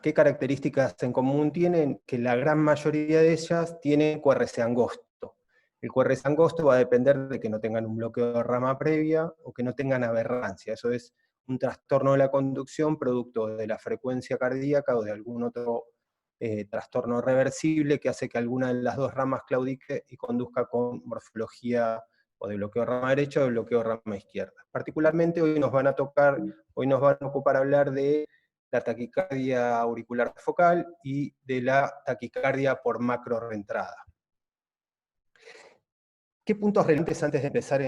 ¿Qué características en común tienen? Que la gran mayoría de ellas tienen QRS angosto. El QRS angosto va a depender de que no tengan un bloqueo de rama previa o que no tengan aberrancia. Eso es un trastorno de la conducción producto de la frecuencia cardíaca o de algún otro trastorno reversible que hace que alguna de las dos ramas claudique y conduzca con morfología o de bloqueo de rama derecha o de bloqueo de rama izquierda. Particularmente hoy nos van a ocupar hablar de la taquicardia auricular focal y de la taquicardia por macro reentrada. ¿Qué puntos relevantes antes de empezar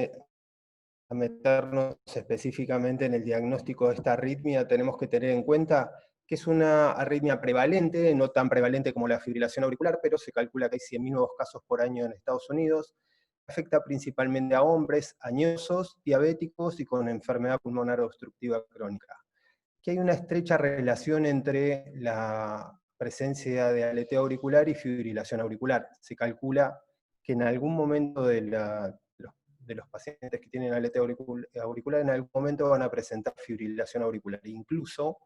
a meternos específicamente en el diagnóstico de esta arritmia tenemos que tener en cuenta? Que es una arritmia prevalente, no tan prevalente como la fibrilación auricular, pero se calcula que hay 100.000 nuevos casos por año en Estados Unidos. Afecta principalmente a hombres añosos, diabéticos y con enfermedad pulmonar obstructiva crónica. Que hay una estrecha relación entre la presencia de aleteo auricular y fibrilación auricular. Se calcula que en algún momento de los pacientes que tienen aleteo auricular, en algún momento van a presentar fibrilación auricular. Incluso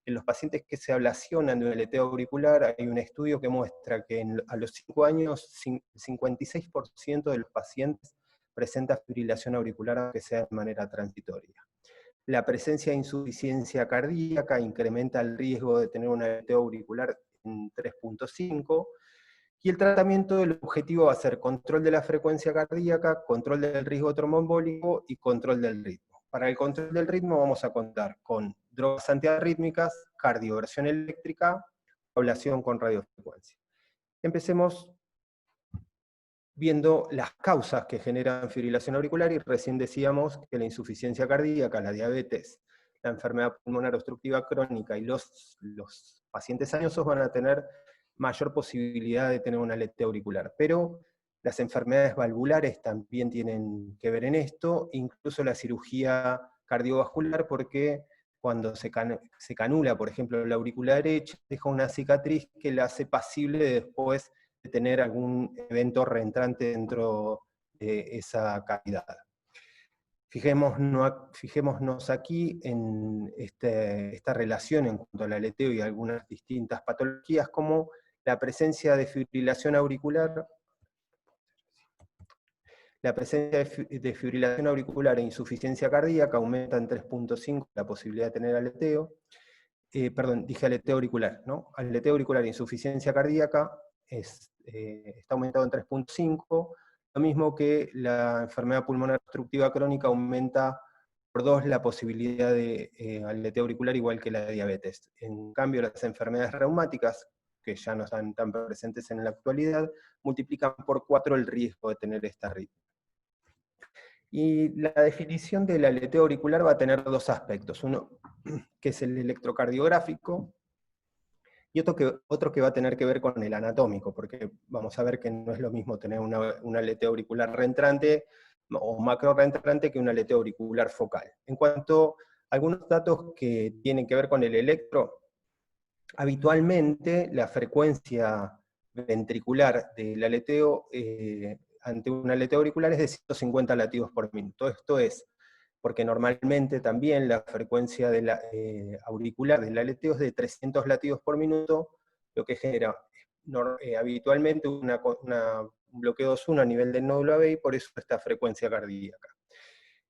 en los pacientes que se ablacionan de un aleteo auricular, hay un estudio que muestra que a los 5 años, el 56% de los pacientes presenta fibrilación auricular, aunque sea de manera transitoria. La presencia de insuficiencia cardíaca incrementa el riesgo de tener un aleteo auricular en 3.5, y el tratamiento del objetivo va a ser control de la frecuencia cardíaca, control del riesgo tromboembólico y control del ritmo. Para el control del ritmo vamos a contar con drogas antiarrítmicas, cardioversión eléctrica, ablación con radiofrecuencia. Empecemos viendo las causas que generan fibrilación auricular, y recién decíamos que la insuficiencia cardíaca, la diabetes, la enfermedad pulmonar obstructiva crónica y los pacientes añosos van a tener mayor posibilidad de tener un aleteo auricular. Pero las enfermedades valvulares también tienen que ver en esto, incluso la cirugía cardiovascular, porque cuando se canula, por ejemplo, la aurícula derecha, deja una cicatriz que la hace pasible de después de tener algún evento reentrante dentro de esa cavidad. Fijémonos aquí en esta relación en cuanto al aleteo y algunas distintas patologías, como la presencia de fibrilación auricular. La presencia de fibrilación auricular e insuficiencia cardíaca aumenta en 3.5 la posibilidad de tener aleteo. Perdón, dije aleteo auricular, ¿no? Aleteo auricular e insuficiencia cardíaca está aumentado en 3.5, lo mismo que la enfermedad pulmonar obstructiva crónica aumenta por 2 la posibilidad de aleteo auricular, igual que la diabetes. En cambio, las enfermedades reumáticas, que ya no están tan presentes en la actualidad, multiplican por 4 el riesgo de tener esta arritmia. Y la definición del aleteo auricular va a tener 2 aspectos. Uno, que es el electrocardiográfico, y otro que va a tener que ver con el anatómico, porque vamos a ver que no es lo mismo tener un aleteo auricular reentrante o macro reentrante que un aleteo auricular focal. En cuanto a algunos datos que tienen que ver con el electro, habitualmente la frecuencia ventricular del aleteo ante un aleteo auricular es de 150 latidos por minuto. Esto es porque normalmente también la frecuencia auricular del aleteo es de 300 latidos por minuto, lo que genera habitualmente un bloqueo 2.1 a nivel del nódulo AB, y por eso esta frecuencia cardíaca.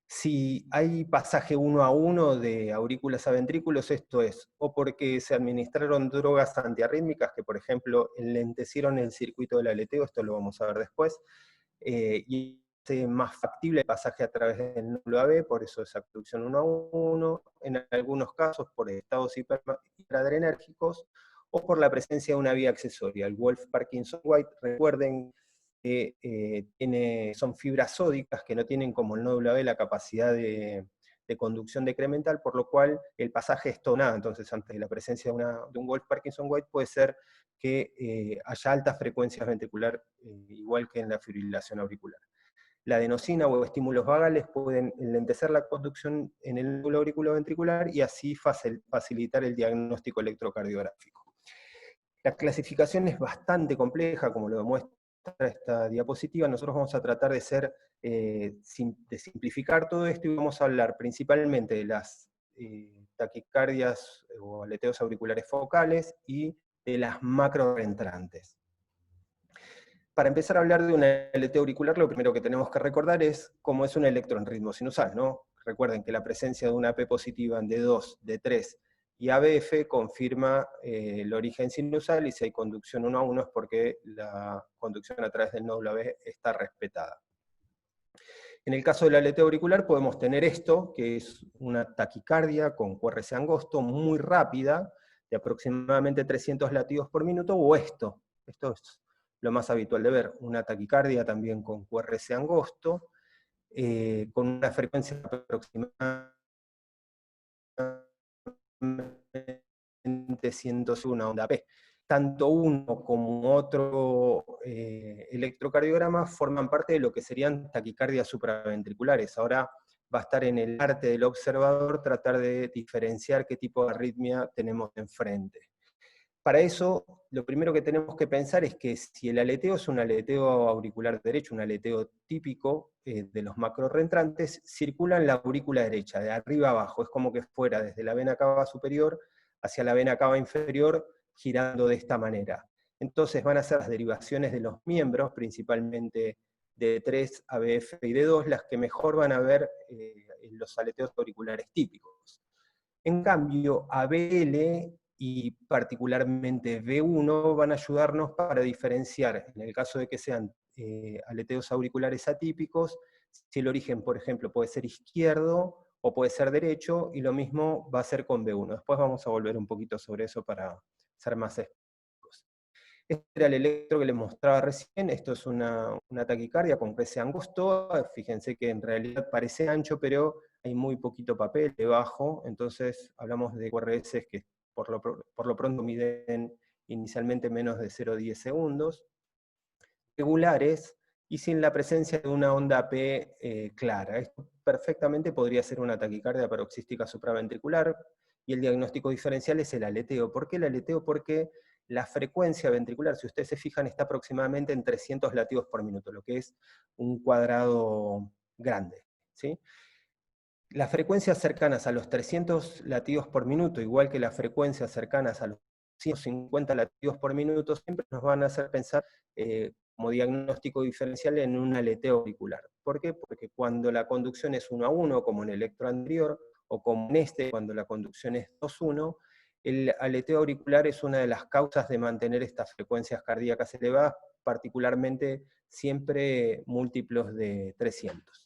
Si hay pasaje 1 a 1 de aurículas a ventrículos, esto es, o porque se administraron drogas antiarrítmicas que, por ejemplo, enlentecieron el circuito del aleteo, esto lo vamos a ver después, y hace más factible el pasaje a través del nódulo AB, por eso esa abducción 1 a 1, en algunos casos por estados hiperadrenérgicos, o por la presencia de una vía accesoria, el Wolff-Parkinson-White. Recuerden que son fibras sódicas que no tienen, como el nódulo AB, la capacidad de conducción decremental, por lo cual el pasaje es tonado. Entonces, ante la presencia de un Wolff-Parkinson-White, puede ser que haya altas frecuencias ventricular, igual que en la fibrilación auricular. La adenosina o estímulos vagales pueden enlentecer la conducción en el nódulo auriculoventricular y así facilitar el diagnóstico electrocardiográfico. La clasificación es bastante compleja, como lo demuestra esta diapositiva. Nosotros vamos a tratar de simplificar todo esto, y vamos a hablar principalmente de las taquicardias o aleteos auriculares focales y de las macroreentrantes. Para empezar a hablar de un aleteo auricular, lo primero que tenemos que recordar es cómo es un electro en ritmo sinusal, ¿no? Recuerden que la presencia de una P positiva en D2, D3 y ABF confirma el origen sinusal, y si hay conducción 1 a 1 es porque la conducción a través del nódulo AB está respetada. En el caso del aleteo auricular podemos tener esto, que es una taquicardia con QRS angosto muy rápida, de aproximadamente 300 latidos por minuto, o esto es lo más habitual de ver, una taquicardia también con QRS angosto, con una frecuencia aproximadamente 101 onda P. Tanto uno como otro electrocardiograma forman parte de lo que serían taquicardias supraventriculares. Ahora va a estar en el arte del observador tratar de diferenciar qué tipo de arritmia tenemos enfrente. Para eso, lo primero que tenemos que pensar es que si el aleteo es un aleteo auricular derecho, un aleteo típico de los macroreentrantes, circula en la aurícula derecha, de arriba abajo, es como que fuera desde la vena cava superior hacia la vena cava inferior, girando de esta manera. Entonces van a ser las derivaciones de los miembros, principalmente D3, ABF y D2, las que mejor van a ver en los aleteos auriculares típicos. En cambio, ABL y particularmente B1 van a ayudarnos para diferenciar, en el caso de que sean aleteos auriculares atípicos, si el origen, por ejemplo, puede ser izquierdo o puede ser derecho, y lo mismo va a ser con B1. Después vamos a volver un poquito sobre eso para ser más específicos. Este era el electro que les mostraba recién. Esto es una taquicardia con QRS angosto. Fíjense que en realidad parece ancho, pero hay muy poquito papel debajo, entonces hablamos de QRS que por lo pronto miden inicialmente menos de 0,10 segundos, regulares y sin la presencia de una onda P clara. Esto perfectamente podría ser una taquicardia paroxística supraventricular, y el diagnóstico diferencial es el aleteo. ¿Por qué el aleteo? Porque la frecuencia ventricular, si ustedes se fijan, está aproximadamente en 300 latidos por minuto, lo que es un cuadrado grande, ¿sí? Las frecuencias cercanas a los 300 latidos por minuto, igual que las frecuencias cercanas a los 150 latidos por minuto, siempre nos van a hacer pensar como diagnóstico diferencial en un aleteo auricular. ¿Por qué? Porque cuando la conducción es 1 a 1, como en el electro anterior, o como en este, cuando la conducción es 2 a 1, el aleteo auricular es una de las causas de mantener estas frecuencias cardíacas elevadas, particularmente siempre múltiplos de 300.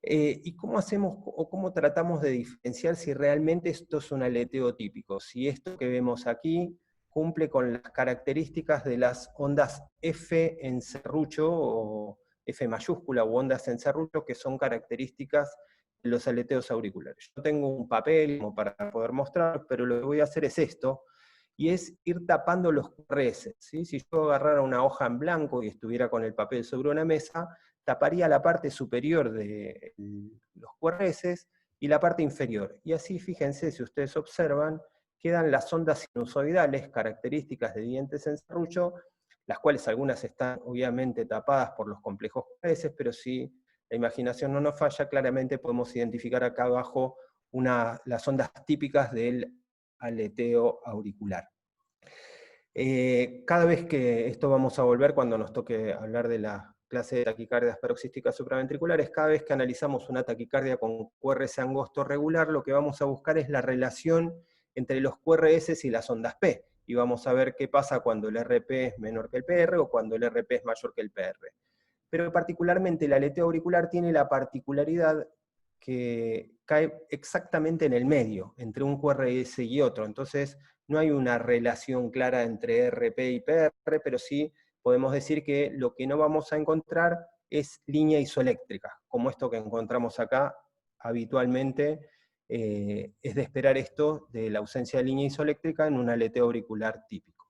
¿Y cómo hacemos o cómo tratamos de diferenciar si realmente esto es un aleteo típico? Si esto que vemos aquí cumple con las características de las ondas F en serrucho, o F mayúscula, o ondas en serrucho, que son características de los aleteos auriculares. Yo tengo un papel como para poder mostrar, pero lo que voy a hacer es esto, y es ir tapando los QRS, ¿sí? Si yo agarrara una hoja en blanco y estuviera con el papel sobre una mesa, taparía la parte superior de los QRS y la parte inferior. Y así, fíjense, si ustedes observan, quedan las ondas sinusoidales, características de dientes en serrucho, las cuales algunas están obviamente tapadas por los complejos QRS, pero si la imaginación no nos falla, claramente podemos identificar acá abajo las ondas típicas del aleteo auricular. Cada vez que esto vamos a volver cuando nos toque hablar de la clase de taquicardias paroxísticas supraventriculares, cada vez que analizamos una taquicardia con QRS angosto regular, lo que vamos a buscar es la relación entre los QRS y las ondas P, y vamos a ver qué pasa cuando el RP es menor que el PR o cuando el RP es mayor que el PR. Pero particularmente el aleteo auricular tiene la particularidad que cae exactamente en el medio, entre un QRS y otro. Entonces no hay una relación clara entre RP y PR, pero sí podemos decir que lo que no vamos a encontrar es línea isoeléctrica, como esto que encontramos acá habitualmente. Es de esperar esto de la ausencia de línea isoeléctrica en un aleteo auricular típico.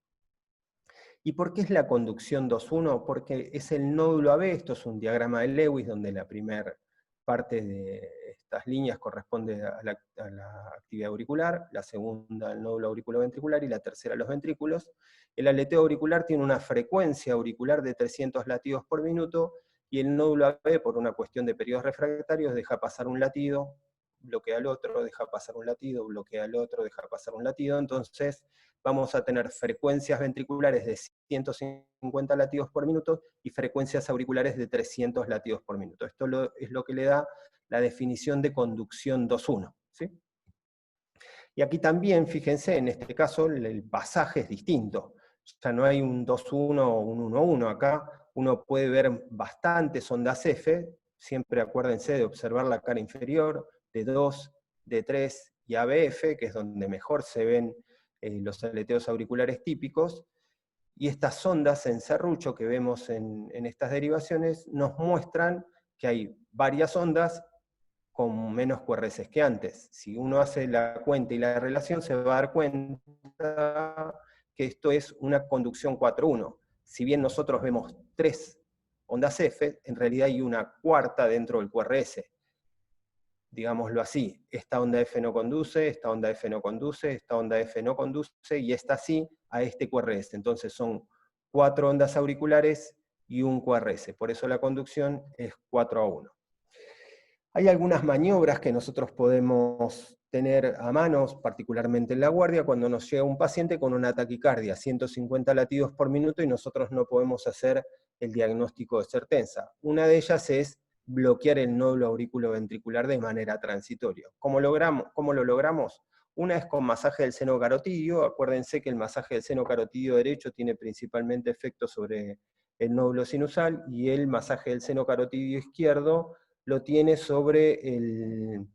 ¿Y por qué es la conducción 2-1? Porque es el nódulo AB, esto es un diagrama de Lewis, donde la primera parte de estas líneas corresponde a la actividad auricular, la segunda al nódulo auriculoventricular y la tercera a los ventrículos. El aleteo auricular tiene una frecuencia auricular de 300 latidos por minuto, y el nódulo AB, por una cuestión de periodos refractarios, deja pasar un latido bloquea el otro, deja pasar un latido, bloquea el otro, deja pasar un latido. Entonces vamos a tener frecuencias ventriculares de 150 latidos por minuto y frecuencias auriculares de 300 latidos por minuto. Esto es lo que le da la definición de conducción 2-1, ¿sí? Y aquí también, fíjense, en este caso el pasaje es distinto. O sea, no hay un 2-1 o un 1-1 acá. Uno puede ver bastantes ondas F, siempre acuérdense de observar la cara inferior, D2, D3 y ABF, que es donde mejor se ven los aleteos auriculares típicos. Y estas ondas en serrucho que vemos en estas derivaciones nos muestran que hay varias ondas con menos QRS que antes. Si uno hace la cuenta y la relación, se va a dar cuenta que esto es una conducción 4-1. Si bien nosotros vemos 3 ondas F, en realidad hay una cuarta dentro del QRS. Digámoslo así, esta onda F no conduce, esta onda F no conduce, esta onda F no conduce, y esta sí a este QRS. Entonces son 4 ondas auriculares y un QRS. Por eso la conducción es 4-1. Hay algunas maniobras que nosotros podemos tener a manos, particularmente en la guardia, cuando nos llega un paciente con una taquicardia, 150 latidos por minuto, y nosotros no podemos hacer el diagnóstico de certeza. Una de ellas es bloquear el nódulo auriculoventricular de manera transitoria. ¿Cómo lo logramos? Una es con masaje del seno carotidio. Acuérdense que el masaje del seno carotidio derecho tiene principalmente efecto sobre el nódulo sinusal, y el masaje del seno carotidio izquierdo lo tiene sobre el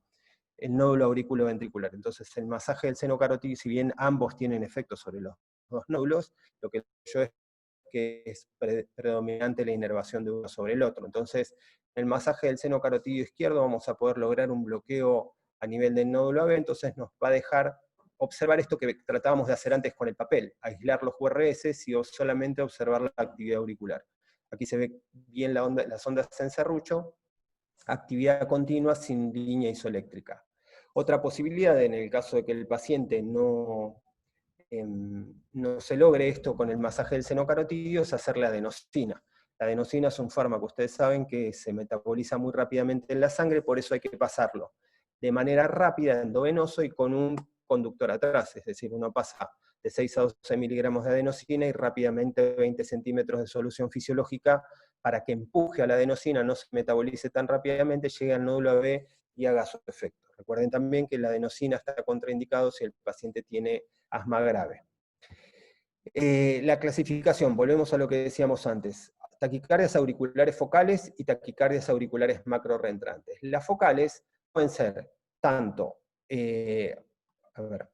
nódulo auriculoventricular. Entonces el masaje del seno carotidio, si bien ambos tienen efecto sobre los dos nódulos, lo que yo es que es predominante la inervación de uno sobre el otro. Entonces, el masaje del seno carotidio izquierdo vamos a poder lograr un bloqueo a nivel del nódulo AB, entonces nos va a dejar observar esto que tratábamos de hacer antes con el papel, aislar los QRS y solamente observar la actividad auricular. Aquí se ve bien las ondas en serrucho, actividad continua sin línea isoeléctrica. Otra posibilidad, en el caso de que el paciente no se logre esto con el masaje del seno carotidio, es hacer la adenosina. La adenosina es un fármaco, ustedes saben, que se metaboliza muy rápidamente en la sangre, por eso hay que pasarlo de manera rápida, endovenoso, y con un conductor atrás, es decir, uno pasa de 6 a 12 miligramos de adenosina y rápidamente 20 centímetros de solución fisiológica para que empuje a la adenosina, no se metabolice tan rápidamente, llegue al nódulo AB y haga su efecto. Recuerden también que la adenosina está contraindicado si el paciente tiene asma grave. La clasificación, volvemos a lo que decíamos antes, taquicardias auriculares focales y taquicardias auriculares macro-reentrantes. Las focales pueden ser tanto, a ver,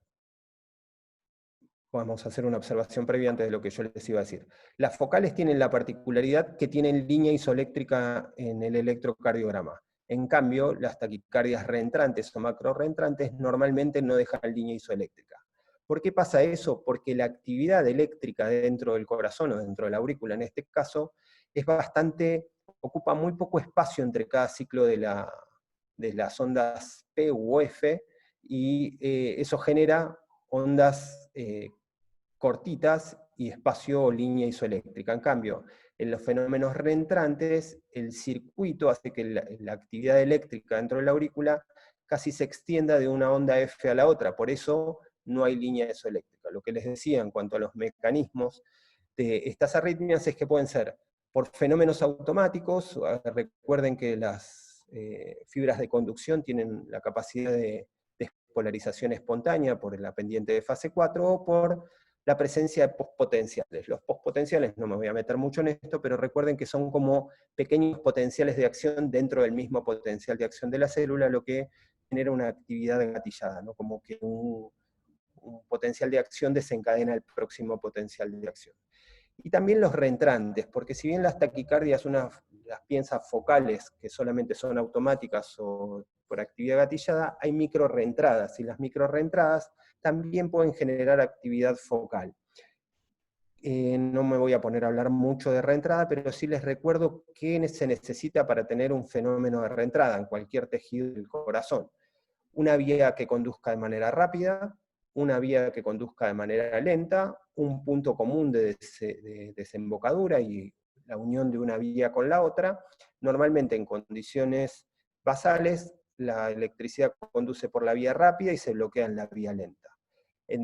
vamos a hacer una observación previa antes de lo que yo les iba a decir. Las focales tienen la particularidad que tienen línea isoeléctrica en el electrocardiograma. En cambio, las taquicardias reentrantes o macro-reentrantes normalmente no dejan línea isoeléctrica. ¿Por qué pasa eso? Porque la actividad eléctrica dentro del corazón, o dentro de la aurícula en este caso, es bastante, ocupa muy poco espacio entre cada ciclo de las ondas P u F, y eso genera ondas cortitas y espacio o línea isoeléctrica. En cambio, en los fenómenos reentrantes, el circuito hace que la actividad eléctrica dentro de la aurícula casi se extienda de una onda F a la otra, por eso no hay línea isoeléctrica. Lo que les decía en cuanto a los mecanismos de estas arritmias es que pueden ser por fenómenos automáticos. Recuerden que las fibras de conducción tienen la capacidad de despolarización espontánea por la pendiente de fase 4, o por la presencia de postpotenciales. Los postpotenciales, no me voy a meter mucho en esto, pero recuerden que son como pequeños potenciales de acción dentro del mismo potencial de acción de la célula, lo que genera una actividad gatillada, ¿no? Como que un potencial de acción desencadena el próximo potencial de acción. Y también los reentrantes, porque si bien las taquicardias uno las piensa focales, que solamente son automáticas o por actividad gatillada, hay micro reentradas, y las micro reentradas también pueden generar actividad focal. No me voy a poner a hablar mucho de reentrada, pero sí les recuerdo qué se necesita para tener un fenómeno de reentrada en cualquier tejido del corazón. Una vía que conduzca de manera rápida, una vía que conduzca de manera lenta, un punto común de desembocadura y la unión de una vía con la otra, normalmente en condiciones basales, la electricidad conduce por la vía rápida y se bloquea en la vía lenta.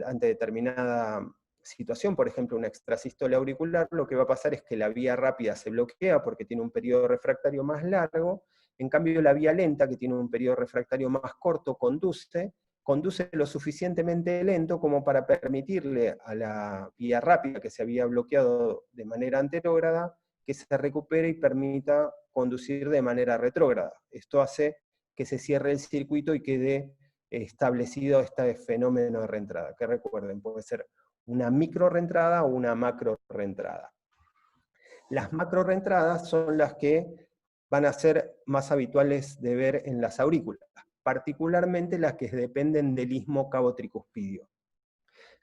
Ante determinada situación, por ejemplo una extrasístole auricular, lo que va a pasar es que la vía rápida se bloquea porque tiene un periodo refractario más largo, en cambio la vía lenta, que tiene un periodo refractario más corto, conduce lo suficientemente lento como para permitirle a la vía rápida que se había bloqueado de manera anterógrada, que se recupere y permita conducir de manera retrógrada. Esto hace que se cierre el circuito y quede establecido este fenómeno de reentrada, que recuerden, puede ser una micro reentrada o una macro reentrada. Las macro reentradas son las que van a ser más habituales de ver en las aurículas, particularmente las que dependen del istmo cabo-tricuspidio,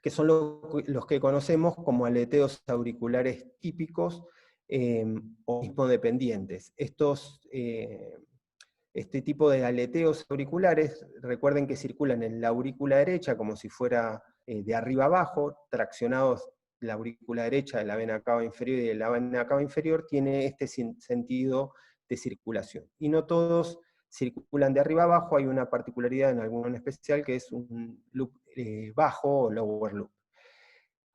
que son los que conocemos como aleteos auriculares típicos o istmo-dependientes. Este tipo de aleteos auriculares, recuerden que circulan en la aurícula derecha como si fuera de arriba abajo, traccionados la aurícula derecha de la vena cava inferior y de la vena cava inferior, tiene este sentido de circulación. Y no todos circulan de arriba abajo, hay una particularidad en alguno en especial que es un loop bajo o lower loop.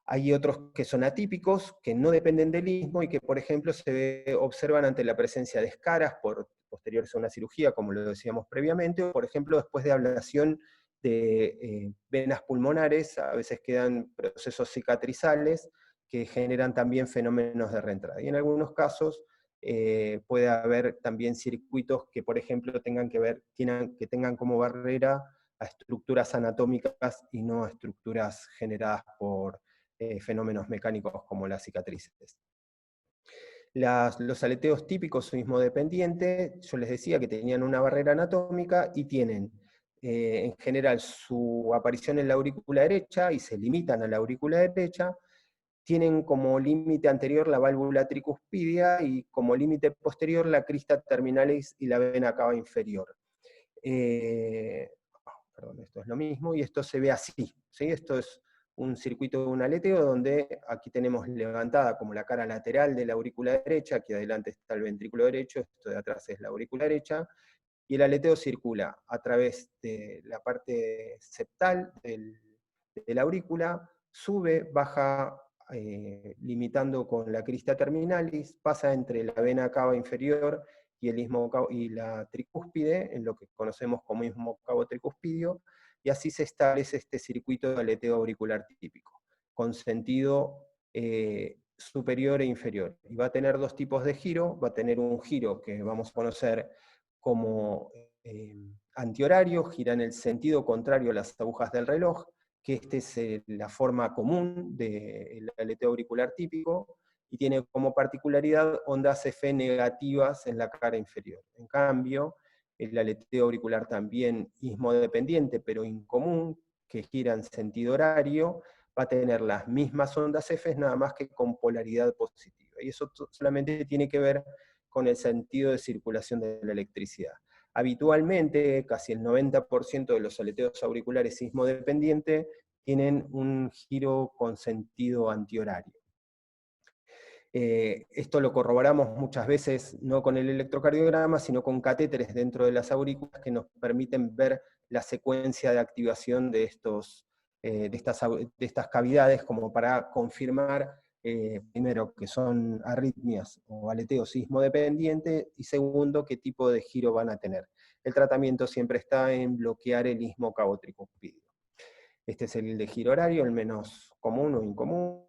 Hay otros que son atípicos, que no dependen del istmo y que, por ejemplo, se observan ante la presencia de escaras posteriores a una cirugía, como lo decíamos previamente, o por ejemplo después de ablación de venas pulmonares, a veces quedan procesos cicatrizales que generan también fenómenos de reentrada. Y en algunos casos puede haber también circuitos que, por ejemplo, tengan como barrera a estructuras anatómicas y no a estructuras generadas por fenómenos mecánicos como las cicatrices. Los aleteos típicos o istmo-dependientes, yo les decía que tenían una barrera anatómica y tienen en general su aparición en la aurícula derecha y se limitan a la aurícula derecha, tienen como límite anterior la válvula tricuspidia y como límite posterior la crista terminalis y la vena cava inferior. Perdón, esto es lo mismo, y esto se ve así, ¿sí? Esto es un circuito de un aleteo donde aquí tenemos levantada como la cara lateral de la aurícula derecha, aquí adelante está el ventrículo derecho, esto de atrás es la aurícula derecha, y el aleteo circula a través de la parte septal de la aurícula, sube, baja, limitando con la crista terminalis, pasa entre la vena cava inferior y y la tricúspide, en lo que conocemos como istmo cabo-tricuspidio, y así se establece este circuito de aleteo auricular típico, con sentido superior e inferior. Y va a tener dos tipos de giro, va a tener un giro que vamos a conocer como antihorario, gira en el sentido contrario a las agujas del reloj, que esta es la forma común del aleteo auricular típico, y tiene como particularidad ondas F negativas en la cara inferior. En cambio, el aleteo auricular también istmo-dependiente, pero incomún, que gira en sentido horario, va a tener las mismas ondas F, nada más que con polaridad positiva. Y eso solamente tiene que ver con el sentido de circulación de la electricidad. Habitualmente, casi el 90% de los aleteos auriculares sismodependientes tienen un giro con sentido antihorario. Esto lo corroboramos muchas veces no con el electrocardiograma, sino con catéteres dentro de las aurículas que nos permiten ver la secuencia de activación de estas cavidades, como para confirmar primero que son arritmias o aleteo sismodependiente, y segundo, qué tipo de giro van a tener. El tratamiento siempre está en bloquear el istmo cabo-tricuspidio. Este es el de giro horario, el menos común o incomún,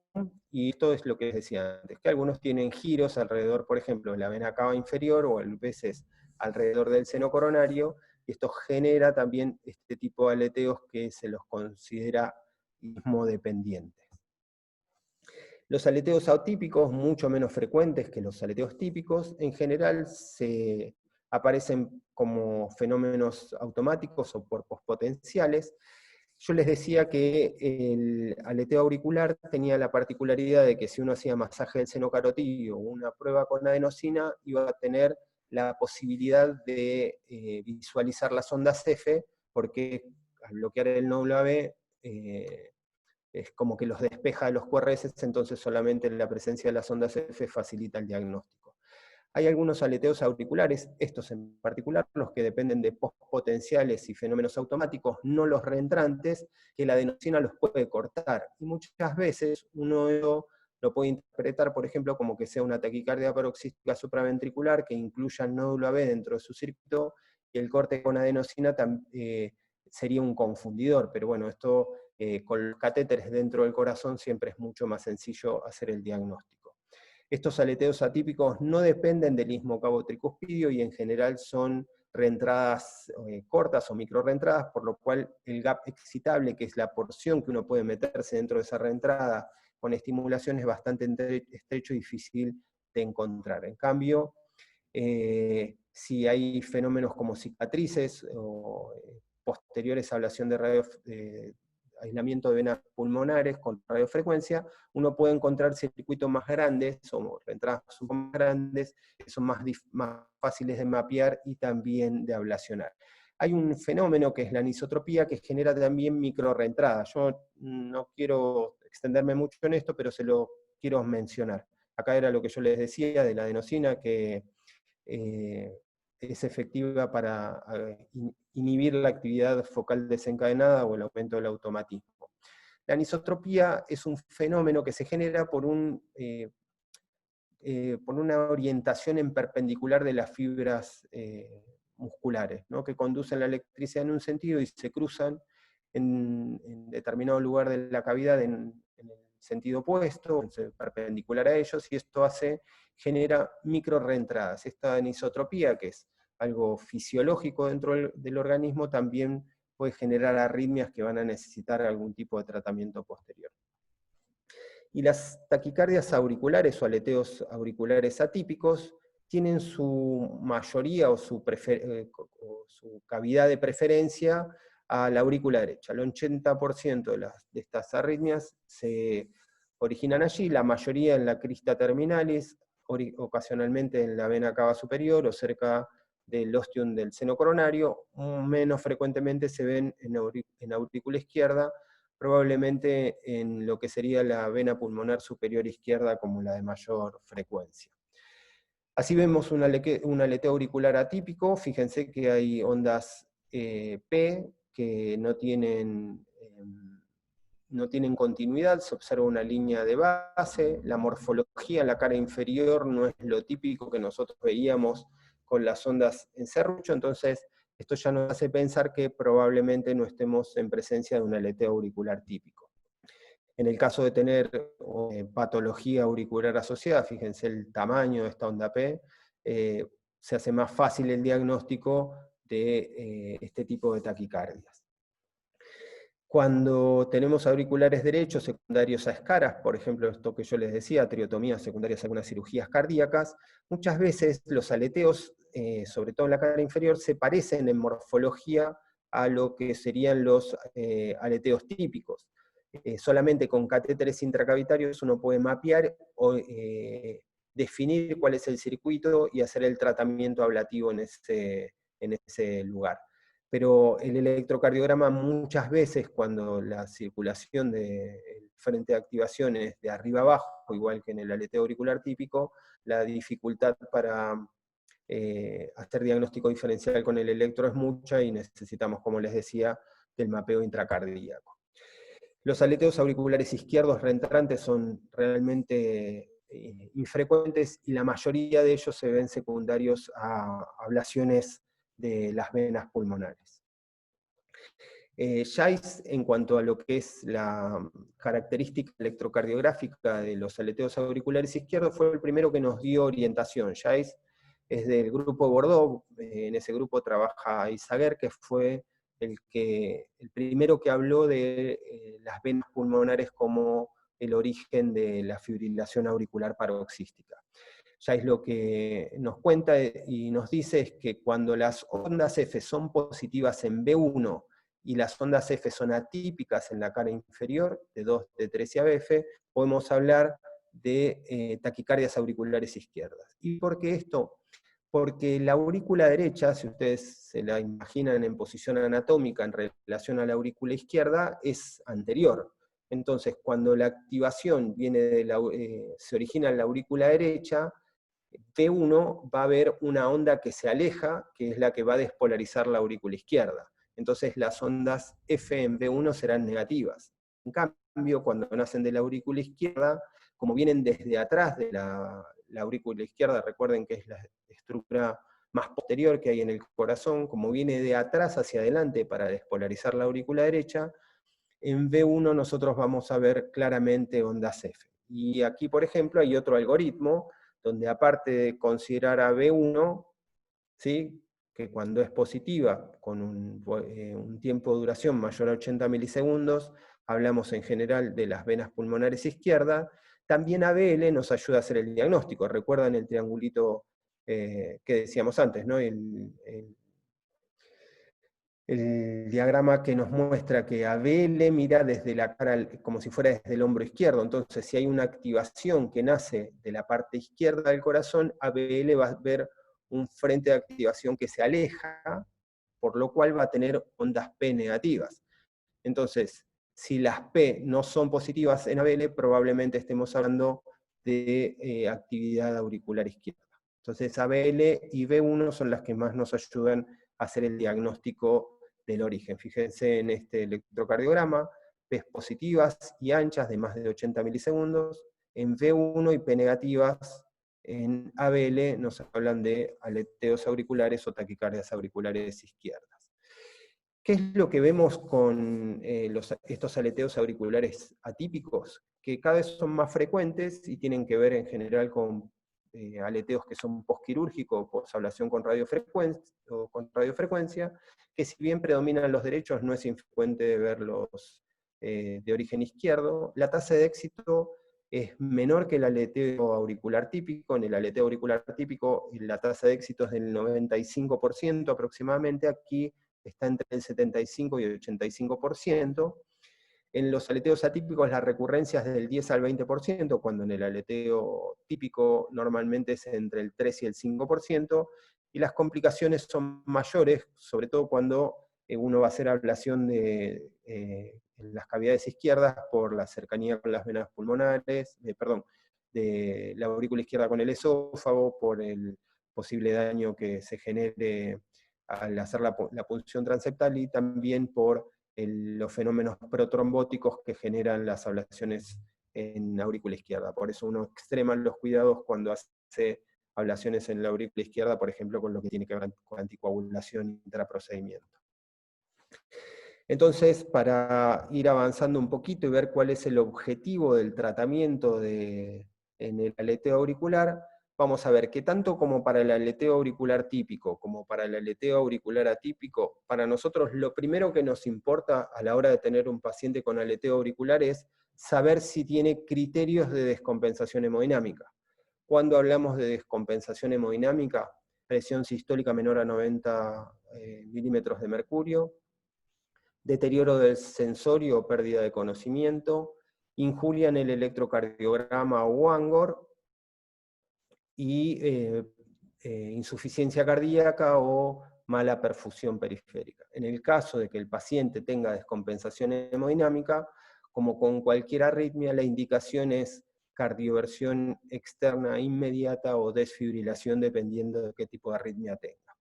y esto es lo que les decía antes, que algunos tienen giros alrededor, por ejemplo, de la vena cava inferior, o a veces alrededor del seno coronario, y esto genera también este tipo de aleteos que se los considera istmodependientes. Los aleteos atípicos, mucho menos frecuentes que los aleteos típicos, en general se aparecen como fenómenos automáticos o por pospotenciales. Yo les decía que el aleteo auricular tenía la particularidad de que si uno hacía masaje del seno carotídeo o una prueba con adenosina, iba a tener la posibilidad de visualizar las ondas F, porque al bloquear el nódulo AB, es como que los despeja de los QRS, entonces solamente la presencia de las ondas F facilita el diagnóstico. Hay algunos aleteos auriculares, estos en particular, los que dependen de postpotenciales y fenómenos automáticos, no los reentrantes, que la adenosina los puede cortar. Y muchas veces uno lo puede interpretar, por ejemplo, como que sea una taquicardia paroxística supraventricular que incluya el nódulo AB dentro de su circuito, y el corte con adenosina sería un confundidor, pero bueno, esto con los catéteres dentro del corazón siempre es mucho más sencillo hacer el diagnóstico. Estos aleteos atípicos no dependen del istmo cabo-tricuspidio y en general son reentradas cortas o micro reentradas, por lo cual el gap excitable, que es la porción que uno puede meterse dentro de esa reentrada con estimulación, es bastante estrecho y difícil de encontrar. En cambio, si hay fenómenos como cicatrices o posteriores a ablación de aislamiento de venas pulmonares con radiofrecuencia, uno puede encontrar circuitos más grandes, o reentradas un poco más grandes, que son más fáciles de mapear y también de ablacionar. Hay un fenómeno que es la anisotropía, que genera también microrreentradas. Yo no quiero extenderme mucho en esto, pero se lo quiero mencionar. Acá era lo que yo les decía de la adenosina, que es efectiva para inhibir la actividad focal desencadenada o el aumento del automatismo. La anisotropía es un fenómeno que se genera por una orientación en perpendicular de las fibras musculares, ¿no? Que conducen la electricidad en un sentido y se cruzan en determinado lugar de la cavidad en el sentido opuesto, perpendicular a ellos, y esto genera micro reentradas. Esta anisotropía, que es algo fisiológico dentro del organismo, también puede generar arritmias que van a necesitar algún tipo de tratamiento posterior. Y las taquicardias auriculares o aleteos auriculares atípicos tienen su mayoría o su cavidad de preferencia a la aurícula derecha. El 80% de estas arritmias se originan allí, la mayoría en la crista terminalis, ocasionalmente en la vena cava superior o cerca del ostium del seno coronario, menos frecuentemente se ven en aurícula izquierda, probablemente en lo que sería la vena pulmonar superior izquierda como la de mayor frecuencia. Así vemos un aleteo auricular atípico. Fíjense que hay ondas P que no tienen continuidad, se observa una línea de base, la morfología en la cara inferior no es lo típico que nosotros veíamos con las ondas en serrucho, entonces esto ya nos hace pensar que probablemente no estemos en presencia de un aleteo auricular típico. En el caso de tener patología auricular asociada, fíjense el tamaño de esta onda P, se hace más fácil el diagnóstico de este tipo de taquicardias. Cuando tenemos auriculares derechos secundarios a escaras, por ejemplo, esto que yo les decía, triotomías secundarias a algunas cirugías cardíacas, muchas veces los aleteos, sobre todo en la cara inferior, se parecen en morfología a lo que serían los aleteos típicos. Solamente con catéteres intracavitarios uno puede mapear o definir cuál es el circuito y hacer el tratamiento ablativo en ese lugar. Pero el electrocardiograma muchas veces, cuando la circulación del frente de activación es de arriba abajo, igual que en el aleteo auricular típico, la dificultad para hacer diagnóstico diferencial con el electro es mucha y necesitamos, como les decía, del mapeo intracardíaco. Los aleteos auriculares izquierdos reentrantes son realmente infrecuentes y la mayoría de ellos se ven secundarios a ablaciones de las venas pulmonares. Jais, en cuanto a lo que es la característica electrocardiográfica de los aleteos auriculares izquierdos, fue el primero que nos dio orientación. Jais es del grupo Bordeaux, en ese grupo trabaja Izaguer, que fue el primero que habló de las venas pulmonares como el origen de la fibrilación auricular paroxística. Jais lo que nos cuenta y nos dice es que cuando las ondas F son positivas en B1 y las ondas F son atípicas en la cara inferior, de 2, de 3 y ABF, podemos hablar de taquicardias auriculares izquierdas. ¿Y por qué esto? Porque la aurícula derecha, si ustedes se la imaginan en posición anatómica en relación a la aurícula izquierda, es anterior. Entonces, cuando la activación se origina en la aurícula derecha, V1 va a haber una onda que se aleja, que es la que va a despolarizar la aurícula izquierda. Entonces las ondas F en V1 serán negativas. En cambio, cuando nacen de la aurícula izquierda, como vienen desde atrás de la aurícula izquierda, recuerden que es la estructura más posterior que hay en el corazón, como viene de atrás hacia adelante para despolarizar la aurícula derecha, en V1 nosotros vamos a ver claramente ondas F. Y aquí, por ejemplo, hay otro algoritmo, donde aparte de considerar a V1, ¿sí?, que cuando es positiva, con un tiempo de duración mayor a 80 milisegundos, hablamos en general de las venas pulmonares izquierdas, también ABL nos ayuda a hacer el diagnóstico. ¿Recuerdan el triangulito que decíamos antes, ¿no? El diagrama que nos muestra que ABL mira desde la cara, como si fuera desde el hombro izquierdo. Entonces, si hay una activación que nace de la parte izquierda del corazón, ABL va a ver un frente de activación que se aleja, por lo cual va a tener ondas P negativas. Entonces, si las P no son positivas en ABL, probablemente estemos hablando de actividad auricular izquierda. Entonces, ABL y V1 son las que más nos ayudan a hacer el diagnóstico del origen. Fíjense en este electrocardiograma, P positivas y anchas de más de 80 milisegundos, en V1 y P negativas en ABL nos hablan de aleteos auriculares o taquicardias auriculares izquierdas. ¿Qué es lo que vemos con estos aleteos auriculares atípicos? Que cada vez son más frecuentes y tienen que ver en general con aleteos que son postquirúrgicos, posablación con radiofrecuencia, que si bien predominan los derechos, no es infrecuente verlos de origen izquierdo. La tasa de éxito es menor que el aleteo auricular típico. En el aleteo auricular típico la tasa de éxito es del 95% aproximadamente. Aquí está entre el 75 y el 85%. En los aleteos atípicos la recurrencia es del 10 al 20%, cuando en el aleteo típico normalmente es entre el 3 y el 5%, y las complicaciones son mayores, sobre todo cuando uno va a hacer ablación de las cavidades izquierdas por la cercanía con las venas pulmonares, de la aurícula izquierda con el esófago, por el posible daño que se genere al hacer la punción transeptal, y también por los fenómenos protrombóticos que generan las ablaciones en aurícula izquierda. Por eso uno extrema los cuidados cuando hace ablaciones en la aurícula izquierda, por ejemplo, con lo que tiene que ver con anticoagulación intraprocedimiento. Entonces, para ir avanzando un poquito y ver cuál es el objetivo del tratamiento en el aleteo auricular, vamos a ver que tanto como para el aleteo auricular típico, como para el aleteo auricular atípico, para nosotros lo primero que nos importa a la hora de tener un paciente con aleteo auricular es saber si tiene criterios de descompensación hemodinámica. Cuando hablamos de descompensación hemodinámica, presión sistólica menor a 90 milímetros de mercurio, deterioro del sensorio o pérdida de conocimiento, injuria en el electrocardiograma o Wangor, y insuficiencia cardíaca o mala perfusión periférica. En el caso de que el paciente tenga descompensación hemodinámica, como con cualquier arritmia, la indicación es cardioversión externa inmediata o desfibrilación dependiendo de qué tipo de arritmia tenga.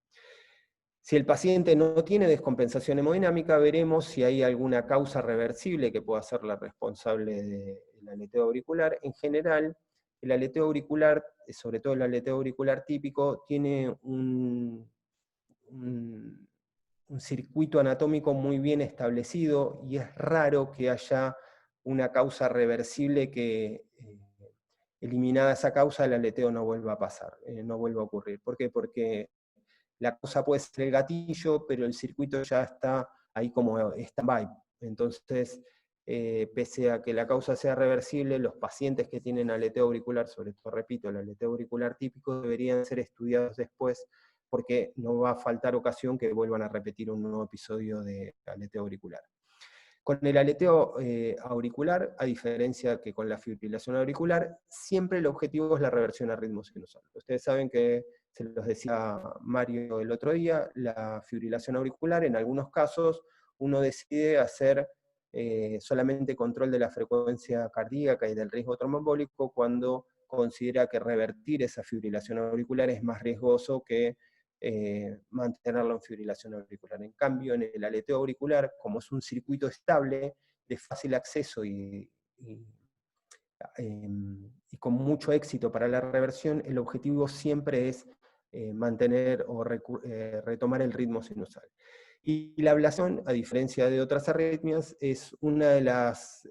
Si el paciente no tiene descompensación hemodinámica, veremos si hay alguna causa reversible que pueda ser la responsable del aleteo auricular. En general, el aleteo auricular, sobre todo el aleteo auricular típico, tiene un circuito anatómico muy bien establecido y es raro que haya una causa reversible que, eliminada esa causa, el aleteo no vuelva a pasar, no vuelva a ocurrir. ¿Por qué? Porque la causa puede ser el gatillo, pero el circuito ya está ahí como stand-by. Entonces, pese a que la causa sea reversible, los pacientes que tienen aleteo auricular, sobre todo, repito, el aleteo auricular típico, deberían ser estudiados después, porque no va a faltar ocasión que vuelvan a repetir un nuevo episodio de aleteo auricular. Con el aleteo auricular, a diferencia que con la fibrilación auricular, siempre el objetivo es la reversión a ritmos sinusales. Ustedes saben que, se los decía Mario el otro día, la fibrilación auricular, en algunos casos, uno decide hacer solamente control de la frecuencia cardíaca y del riesgo tromboembólico cuando considera que revertir esa fibrilación auricular es más riesgoso que mantenerlo en fibrilación auricular. En cambio, en el aleteo auricular, como es un circuito estable, de fácil acceso y con mucho éxito para la reversión, el objetivo siempre es mantener o retomar el ritmo sinusal. Y la ablación, a diferencia de otras arritmias, es una de las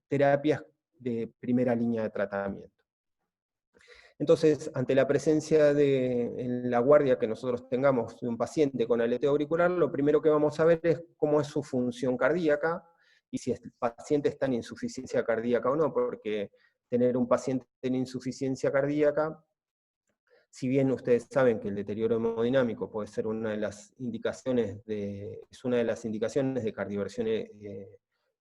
terapias de primera línea de tratamiento. Entonces, ante la presencia en la guardia que nosotros tengamos de un paciente con aleteo auricular, lo primero que vamos a ver es cómo es su función cardíaca, y si el paciente está en insuficiencia cardíaca o no, porque tener un paciente en insuficiencia cardíaca, si bien ustedes saben que el deterioro hemodinámico puede ser una de las indicaciones de cardioversión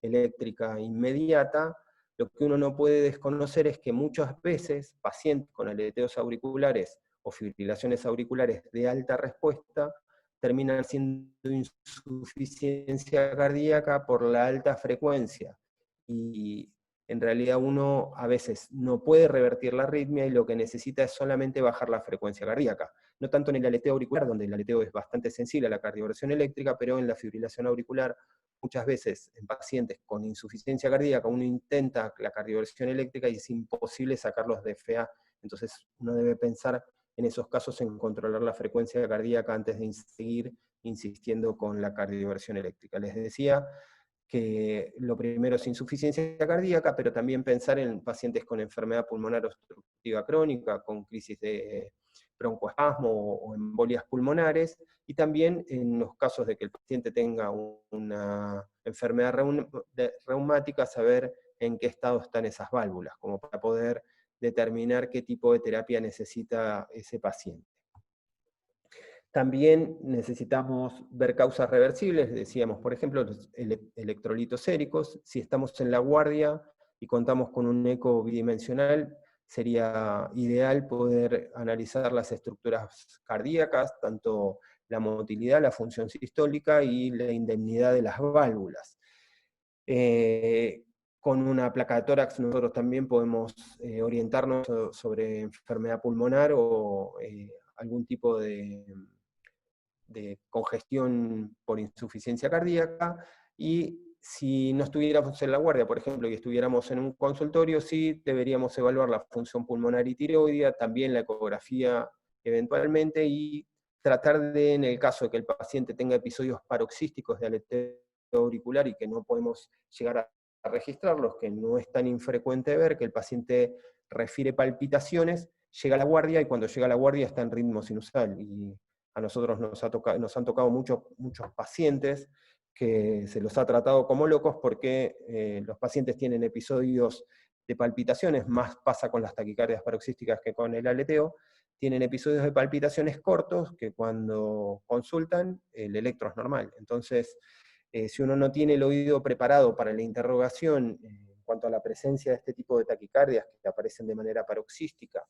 eléctrica inmediata, lo que uno no puede desconocer es que muchas veces pacientes con aleteos auriculares o fibrilaciones auriculares de alta respuesta terminan siendo insuficiencia cardíaca por la alta frecuencia. Y en realidad uno a veces no puede revertir la arritmia y lo que necesita es solamente bajar la frecuencia cardíaca. No tanto en el aleteo auricular, donde el aleteo es bastante sensible a la cardioversión eléctrica, pero en la fibrilación auricular, muchas veces en pacientes con insuficiencia cardíaca, uno intenta la cardioversión eléctrica y es imposible sacarlos de FA. Entonces uno debe pensar en esos casos en controlar la frecuencia cardíaca antes de seguir insistiendo con la cardioversión eléctrica. Les decía que lo primero es insuficiencia cardíaca, pero también pensar en pacientes con enfermedad pulmonar obstructiva crónica, con crisis de broncoespasmo o embolias pulmonares, y también en los casos de que el paciente tenga una enfermedad reumática, saber en qué estado están esas válvulas, como para poder determinar qué tipo de terapia necesita ese paciente. También necesitamos ver causas reversibles, decíamos, por ejemplo, los electrolitos séricos. Si estamos en la guardia y contamos con un eco bidimensional, sería ideal poder analizar las estructuras cardíacas, tanto la motilidad, la función sistólica y la indemnidad de las válvulas. Con una placa de tórax nosotros también podemos orientarnos sobre enfermedad pulmonar o algún tipo de congestión por insuficiencia cardíaca, y si no estuviéramos en la guardia, por ejemplo, y estuviéramos en un consultorio, sí deberíamos evaluar la función pulmonar y tiroidea, también la ecografía eventualmente, y tratar de, en el caso de que el paciente tenga episodios paroxísticos de aleteo auricular y que no podemos llegar a registrarlos, que no es tan infrecuente ver, que el paciente refiere palpitaciones, llega a la guardia, y cuando llega a la guardia está en ritmo sinusal, y a nosotros nos han tocado muchos pacientes que se los ha tratado como locos porque los pacientes tienen episodios de palpitaciones, más pasa con las taquicardias paroxísticas que con el aleteo, tienen episodios de palpitaciones cortos que cuando consultan el electro es normal. Entonces, si uno no tiene el oído preparado para la interrogación en cuanto a la presencia de este tipo de taquicardias que aparecen de manera paroxística,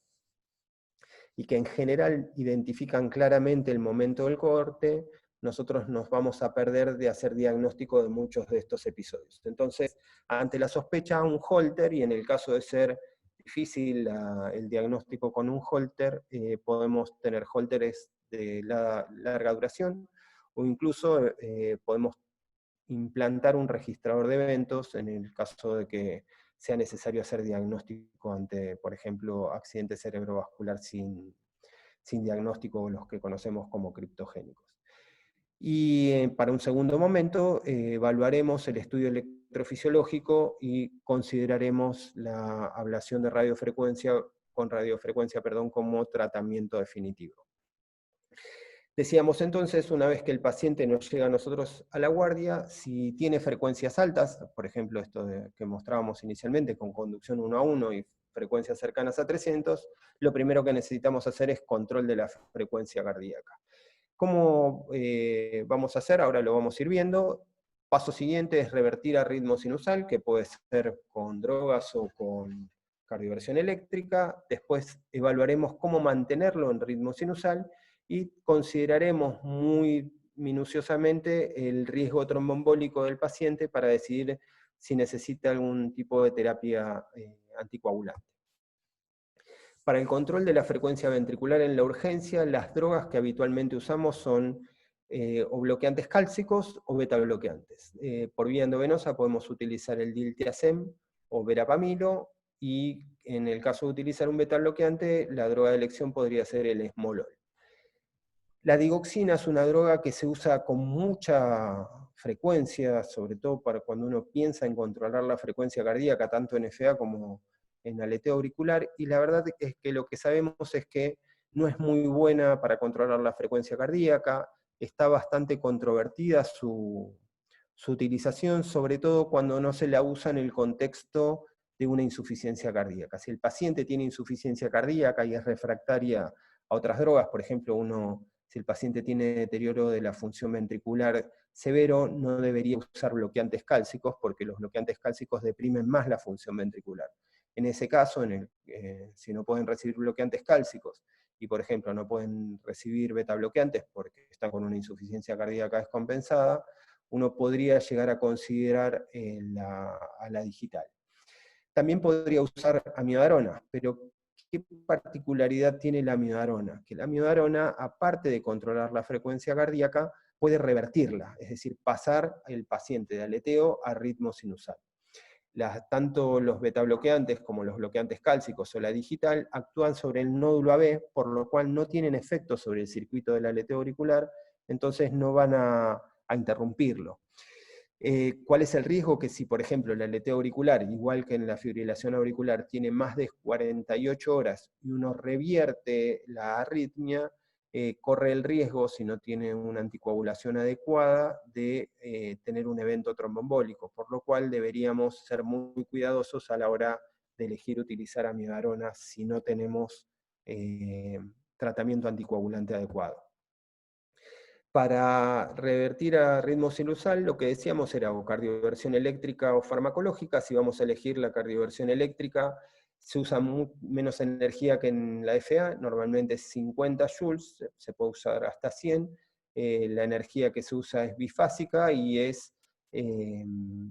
y que en general identifican claramente el momento del corte, nosotros nos vamos a perder de hacer diagnóstico de muchos de estos episodios. Entonces, ante la sospecha, un holter, y en el caso de ser difícil el diagnóstico con un holter, podemos tener holteres de larga duración, o incluso podemos implantar un registrador de eventos en el caso de que sea necesario hacer diagnóstico ante, por ejemplo, accidente cerebrovascular sin diagnóstico, los que conocemos como criptogénicos. Y para un segundo momento evaluaremos el estudio electrofisiológico y consideraremos la ablación de radiofrecuencia como tratamiento definitivo. Decíamos entonces, una vez que el paciente nos llega a nosotros a la guardia, si tiene frecuencias altas, por ejemplo esto que mostrábamos inicialmente con conducción 1 a 1 y frecuencias cercanas a 300, lo primero que necesitamos hacer es control de la frecuencia cardíaca. ¿Cómo vamos a hacer? Ahora lo vamos a ir viendo. Paso siguiente es revertir a ritmo sinusal, que puede ser con drogas o con cardioversión eléctrica. Después evaluaremos cómo mantenerlo en ritmo sinusal, y consideraremos muy minuciosamente el riesgo tromboembólico del paciente para decidir si necesita algún tipo de terapia anticoagulante. Para el control de la frecuencia ventricular en la urgencia, las drogas que habitualmente usamos son o bloqueantes cálcicos o beta bloqueantes. Por vía endovenosa podemos utilizar el diltiazem o verapamilo, y en el caso de utilizar un beta bloqueante, la droga de elección podría ser el esmolol. La digoxina es una droga que se usa con mucha frecuencia, sobre todo para cuando uno piensa en controlar la frecuencia cardíaca, tanto en FA como en aleteo auricular, y la verdad es que lo que sabemos es que no es muy buena para controlar la frecuencia cardíaca, está bastante controvertida su utilización, sobre todo cuando no se la usa en el contexto de una insuficiencia cardíaca. Si el paciente tiene insuficiencia cardíaca y es refractaria a otras drogas, por ejemplo, si el paciente tiene deterioro de la función ventricular severo, no debería usar bloqueantes cálcicos, porque los bloqueantes cálcicos deprimen más la función ventricular. En ese caso, si no pueden recibir bloqueantes cálcicos, y por ejemplo no pueden recibir beta bloqueantes porque están con una insuficiencia cardíaca descompensada, uno podría llegar a considerar a la digital. También podría usar amiodarona, pero ¿qué particularidad tiene la amiodarona? Que la amiodarona, aparte de controlar la frecuencia cardíaca, puede revertirla, es decir, pasar el paciente de aleteo a ritmo sinusal. Tanto los betabloqueantes como los bloqueantes cálcicos o la digital actúan sobre el nódulo AB, por lo cual no tienen efecto sobre el circuito del aleteo auricular, entonces no van a interrumpirlo. ¿Cuál es el riesgo? Que si, por ejemplo, el aleteo auricular, igual que en la fibrilación auricular, tiene más de 48 horas y uno revierte la arritmia, corre el riesgo, si no tiene una anticoagulación adecuada, de tener un evento tromboembólico, por lo cual deberíamos ser muy cuidadosos a la hora de elegir utilizar amiodarona si no tenemos tratamiento anticoagulante adecuado. Para revertir a ritmo sinusal, lo que decíamos era o cardioversión eléctrica o farmacológica. Si vamos a elegir la cardioversión eléctrica, se usa menos energía que en la FA, normalmente 50 joules, se puede usar hasta 100. La energía que se usa es bifásica y es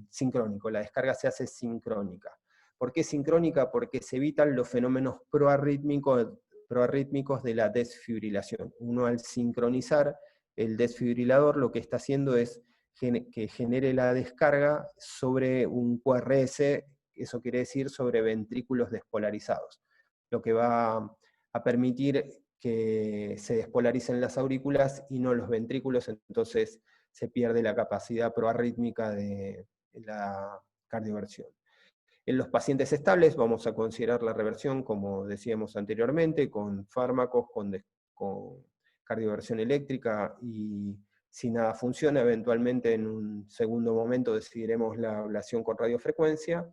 sincrónico, la descarga se hace sincrónica. ¿Por qué sincrónica? Porque se evitan los fenómenos proarrítmicos de la desfibrilación. Uno, al sincronizar el desfibrilador, lo que está haciendo es que genere la descarga sobre un QRS, eso quiere decir sobre ventrículos despolarizados, lo que va a permitir que se despolaricen las aurículas y no los ventrículos, entonces se pierde la capacidad proarrítmica de la cardioversión. En los pacientes estables vamos a considerar la reversión, como decíamos anteriormente, con fármacos, con cardioversión eléctrica, y si nada funciona, eventualmente en un segundo momento decidiremos la ablación con radiofrecuencia.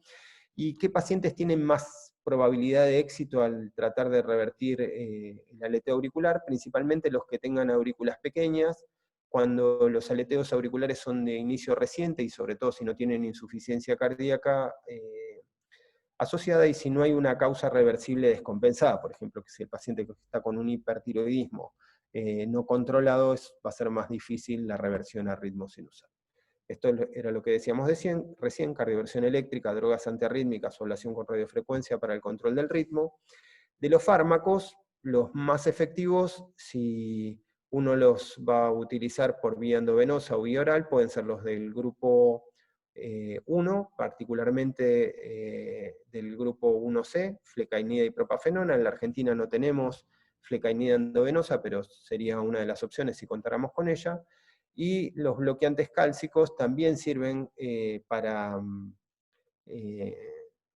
¿Y qué pacientes tienen más probabilidad de éxito al tratar de revertir el aleteo auricular? Principalmente los que tengan aurículas pequeñas, cuando los aleteos auriculares son de inicio reciente, y sobre todo si no tienen insuficiencia cardíaca asociada, y si no hay una causa reversible descompensada, por ejemplo, que si el paciente está con un hipertiroidismo no controlado, va a ser más difícil la reversión a ritmo sinusal. Esto era lo que decíamos recién, cardioversión eléctrica, drogas antiarrítmicas, ablación con radiofrecuencia para el control del ritmo. De los fármacos, los más efectivos, si uno los va a utilizar por vía endovenosa o vía oral, pueden ser los del grupo 1, particularmente del grupo 1C, flecainida y propafenona. En la Argentina no tenemos flecainida endovenosa, pero sería una de las opciones si contáramos con ella. Y los bloqueantes cálcicos también sirven para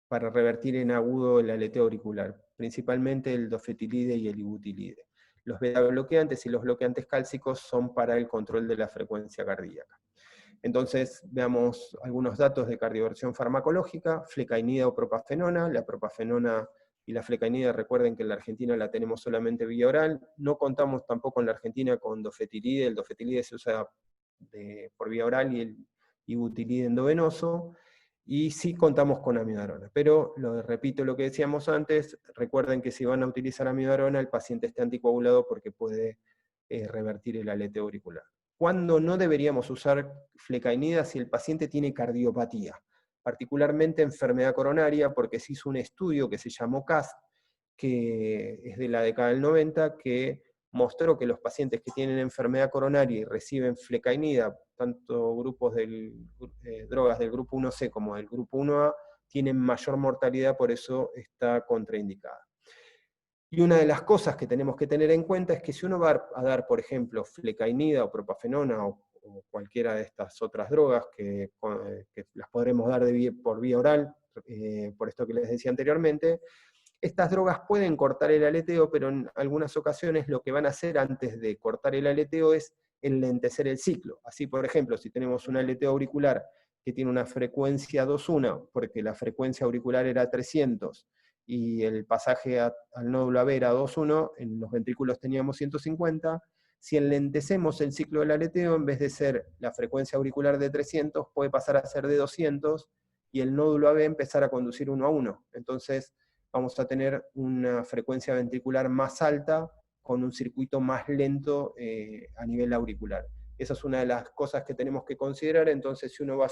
revertir en agudo el aleteo auricular, principalmente el dofetilide y el ibutilide. Los beta bloqueantes y los bloqueantes cálcicos son para el control de la frecuencia cardíaca. Entonces, veamos algunos datos de cardioversión farmacológica: flecainida o propafenona. La propafenona y la flecainida, recuerden que en la Argentina la tenemos solamente vía oral. No contamos tampoco en la Argentina con dofetilide. El dofetilide se usa por vía oral y el ibutilide endovenoso. Y sí contamos con amiodarona. Pero, repito lo que decíamos antes, recuerden que si van a utilizar amiodarona, el paciente esté anticoagulado porque puede revertir el aleteo auricular. ¿Cuándo no deberíamos usar flecainida? Si el paciente tiene cardiopatía, particularmente enfermedad coronaria, porque se hizo un estudio que se llamó CAST, que es de la década del 90, que mostró que los pacientes que tienen enfermedad coronaria y reciben flecainida, tanto grupos de drogas del grupo 1C como del grupo 1A, tienen mayor mortalidad, por eso está contraindicada. Y una de las cosas que tenemos que tener en cuenta es que si uno va a dar, por ejemplo, flecainida o propafenona o cualquiera de estas otras drogas que las podremos dar por vía oral, por esto que les decía anteriormente, estas drogas pueden cortar el aleteo, pero en algunas ocasiones lo que van a hacer antes de cortar el aleteo es enlentecer el ciclo. Así, por ejemplo, si tenemos un aleteo auricular que tiene una frecuencia 2.1, porque la frecuencia auricular era 300, y el pasaje al nódulo AB era 2.1, en los ventrículos teníamos 150, si enlentecemos el ciclo del aleteo, en vez de ser la frecuencia auricular de 300, puede pasar a ser de 200, y el nódulo AB empezar a conducir 1 a 1. Entonces, vamos a tener una frecuencia ventricular más alta con un circuito más lento a nivel auricular. Esa es una de las cosas que tenemos que considerar. Entonces, si uno va a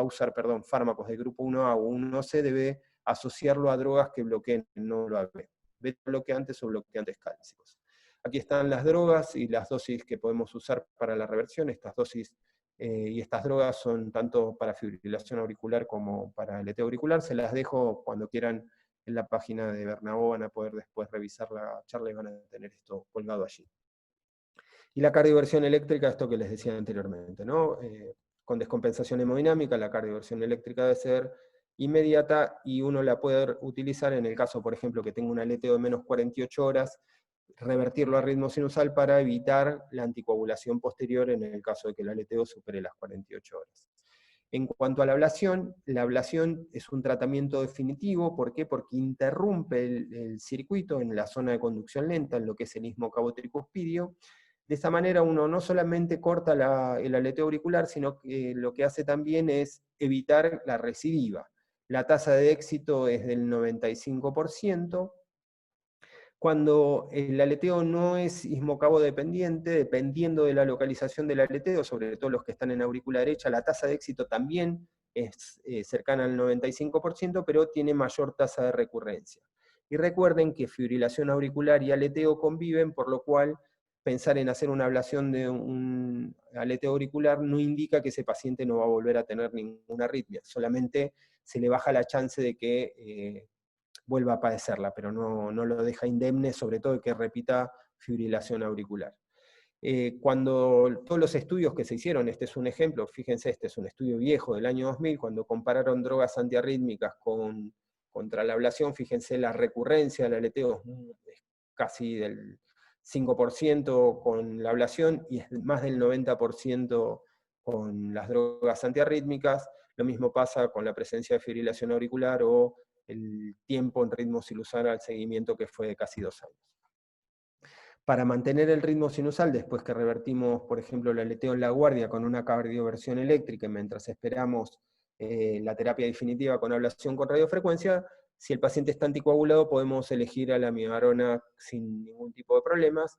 usar fármacos del grupo 1A o 1C, debe asociarlo a drogas que bloqueen el nódulo AB, beta bloqueantes o bloqueantes cálcicos. Aquí están las drogas y las dosis que podemos usar para la reversión. Estas dosis y estas drogas son tanto para fibrilación auricular como para aleteo auricular. Se las dejo cuando quieran en la página de Bernabó, van a poder después revisar la charla y van a tener esto colgado allí. Y la cardioversión eléctrica, esto que les decía anteriormente, ¿no? Con descompensación hemodinámica, la cardioversión eléctrica debe ser inmediata y uno la puede utilizar en el caso, por ejemplo, que tenga un aleteo de menos 48 horas, revertirlo a ritmo sinusal para evitar la anticoagulación posterior en el caso de que el aleteo supere las 48 horas. En cuanto a la ablación es un tratamiento definitivo. ¿Por qué? Porque interrumpe el circuito en la zona de conducción lenta, en lo que es el istmo cabo-tricuspidio. De esa manera uno no solamente corta el aleteo auricular, sino que lo que hace también es evitar la recidiva. La tasa de éxito es del 95%. Cuando el aleteo no es istmo-cabo dependiente, dependiendo de la localización del aleteo, sobre todo los que están en aurícula derecha, la tasa de éxito también es cercana al 95%, pero tiene mayor tasa de recurrencia. Y recuerden que fibrilación auricular y aleteo conviven, por lo cual pensar en hacer una ablación de un aleteo auricular no indica que ese paciente no va a volver a tener ninguna arritmia, solamente se le baja la chance de que vuelva a padecerla, pero no lo deja indemne, sobre todo que repita fibrilación auricular. Cuando todos los estudios que se hicieron, este es un ejemplo, fíjense, este es un estudio viejo del año 2000, cuando compararon drogas antiarrítmicas contra la ablación, fíjense la recurrencia del aleteo es casi del 5% con la ablación y es más del 90% con las drogas antiarrítmicas. Lo mismo pasa con la presencia de fibrilación auricular o el tiempo en ritmo sinusal al seguimiento, que fue de casi 2 años. Para mantener el ritmo sinusal, después que revertimos, por ejemplo, el aleteo en la guardia con una cardioversión eléctrica, mientras esperamos la terapia definitiva con ablación con radiofrecuencia, si el paciente está anticoagulado, podemos elegir a la amibarona sin ningún tipo de problemas,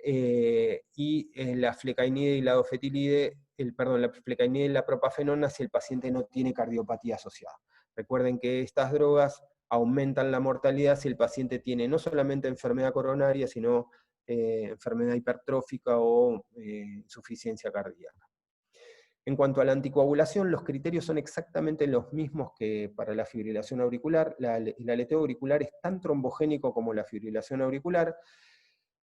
y la flecainida y la dofetilide, la flecainida y la propafenona si el paciente no tiene cardiopatía asociada. Recuerden que estas drogas aumentan la mortalidad si el paciente tiene no solamente enfermedad coronaria, sino enfermedad hipertrófica o insuficiencia cardíaca. En cuanto a la anticoagulación, los criterios son exactamente los mismos que para la fibrilación auricular. El aleteo auricular es tan trombogénico como la fibrilación auricular.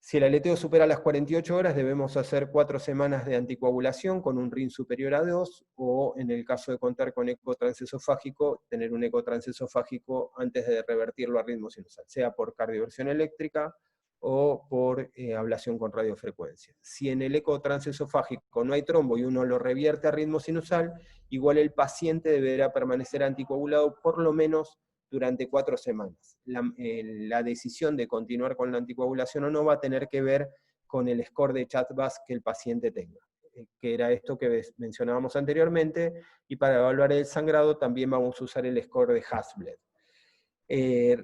Si el aleteo supera las 48 horas, debemos hacer 4 semanas de anticoagulación con un RIN superior a 2, o en el caso de contar con eco transesofágico, tener un eco transesofágico antes de revertirlo a ritmo sinusal, sea por cardioversión eléctrica o por ablación con radiofrecuencia. Si en el eco transesofágico no hay trombo y uno lo revierte a ritmo sinusal, igual el paciente deberá permanecer anticoagulado por lo menos durante 4 semanas. La decisión de continuar con la anticoagulación o no va a tener que ver con el score de CHA2DS que el paciente tenga, que era esto que mencionábamos anteriormente, y para evaluar el sangrado también vamos a usar el score de Hasbled.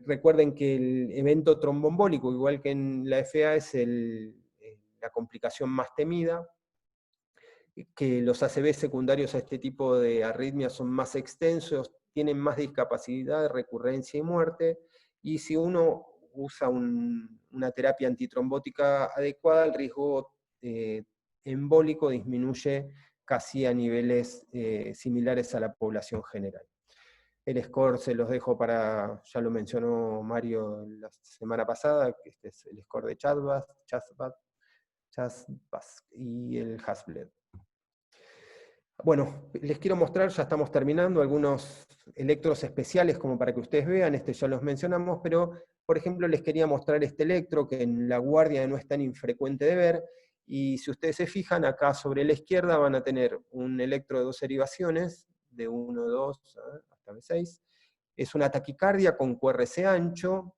Recuerden que el evento tromboembólico, igual que en la FA, es la complicación más temida, que los ACV secundarios a este tipo de arritmias son más extensos, tienen más discapacidad, recurrencia y muerte, y si uno usa una terapia antitrombótica adecuada, el riesgo embólico disminuye casi a niveles similares a la población general. El score se los dejo para, ya lo mencionó Mario la semana pasada, que este es el score de Chasbas y el Hasbled. Bueno, les quiero mostrar, ya estamos terminando, algunos electros especiales como para que ustedes vean, ya los mencionamos, pero por ejemplo les quería mostrar este electro que en la guardia no es tan infrecuente de ver, y si ustedes se fijan, acá sobre la izquierda van a tener un electro de 2 derivaciones, de 1, 2, hasta B6, es una taquicardia con QRS ancho.